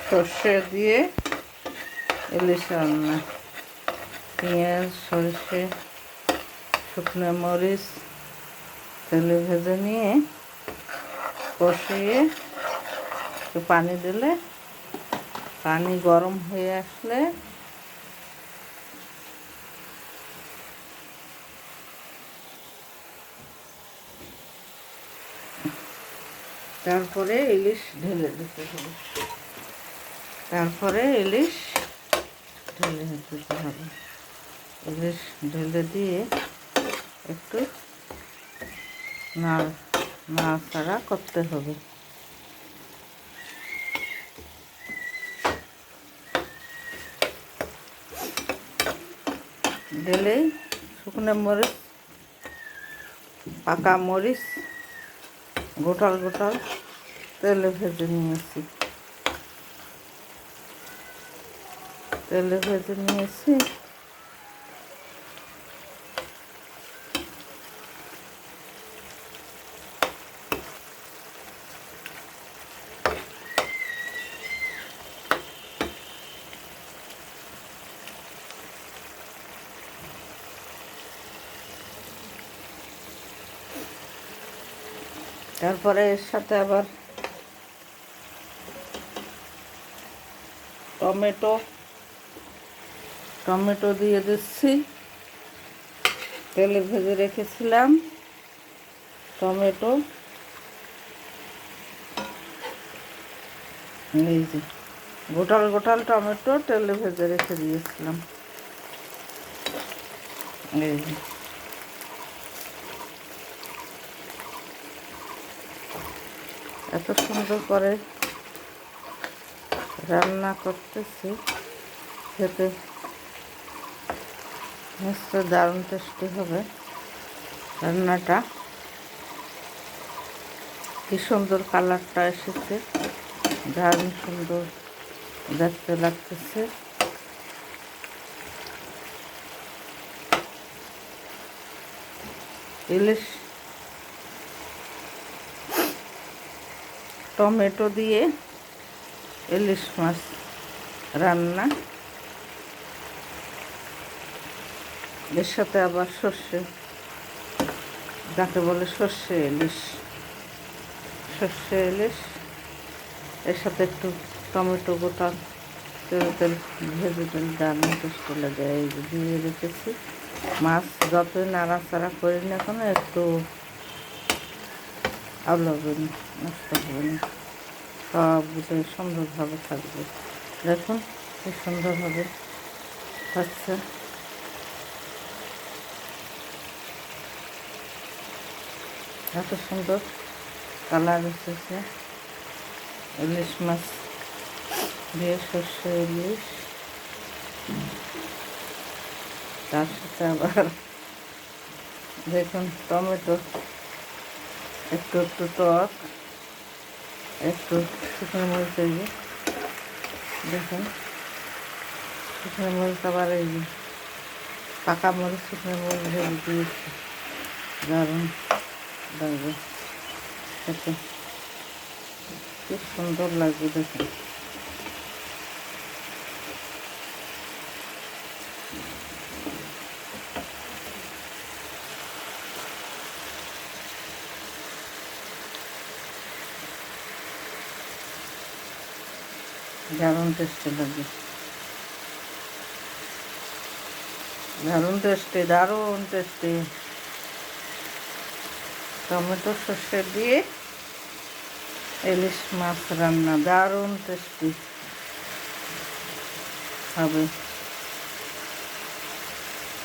সর্ষে দিয়ে ইলিশ রান্না। পেঁয়াজ, সর্ষে, শুকনো মরিচ তেলে ভেজে নিয়ে কষিয়ে একটু পানি দিলে, পানি গরম হয়ে আসলে তারপরে ইলিশ ঢেলে দিতে হবে। ইলিশ ঢেলে দিয়ে একটু নাড়াচাড়া করতে হবে। দিলেই শুকনো মরিচ, পাকা মরিচ গোটাল গোটাল তেলে ভেজে নিয়েছি। তারপরে এর সাথে আবার টমেটো দিয়ে দিচ্ছি। তেলে ভেজে রেখেছিলাম টমেটো, এই যে গোটাল গোটাল টমেটো তেলে ভেজে রেখে দিয়েছিলাম। এই যে এত সুন্দর করে রান্না করতেছি, খেতে নিশ্চয় দারুণ টেস্টি হবে রান্নাটা। কি সুন্দর কালারটা এসেছে, দারুণ সুন্দর দেখতে লাগতেছে। ইলিশ টমেটো দিয়ে ইলিশ মাছ রান্না, এর সাথে আবার সর্ষে, যাকে বলে সর্ষে ইলিশ, এর সাথে একটু টমেটো গোটা তেল ভেজে দারুণ টেস্টি লাগে। এই যে দিয়ে রেখেছি মাছ, যতই নাড়াচাড়া করি না কেন একটু আলাদা নষ্ট হবে না, সবগুলোই সুন্দরভাবে থাকবে। দেখুন কি সুন্দরভাবে থাকছে। এত সুন্দর কালার এসেছে ইলিশ মাছ দিয়ে সর্ষে ইলিশ। তার সাথে আবার দেখুন টমেটো, একটু একটু টক, একটু শুকনো মরিচ, এই যে দেখুন শুকনো মরিচ, আবার এই যে পাকা মরিচ, শুকনো মরিচ ভেজে দিয়েছি, দারুণ লাগবে খেতে, কি সুন্দর লাগবে দেখুন। দারুণ টেস্টি লাগবে, দারুণ টেস্টি। টমেটো সর্ষে দিয়ে ইলিশ মাছ রান্না দারুণ টেস্টি হবে।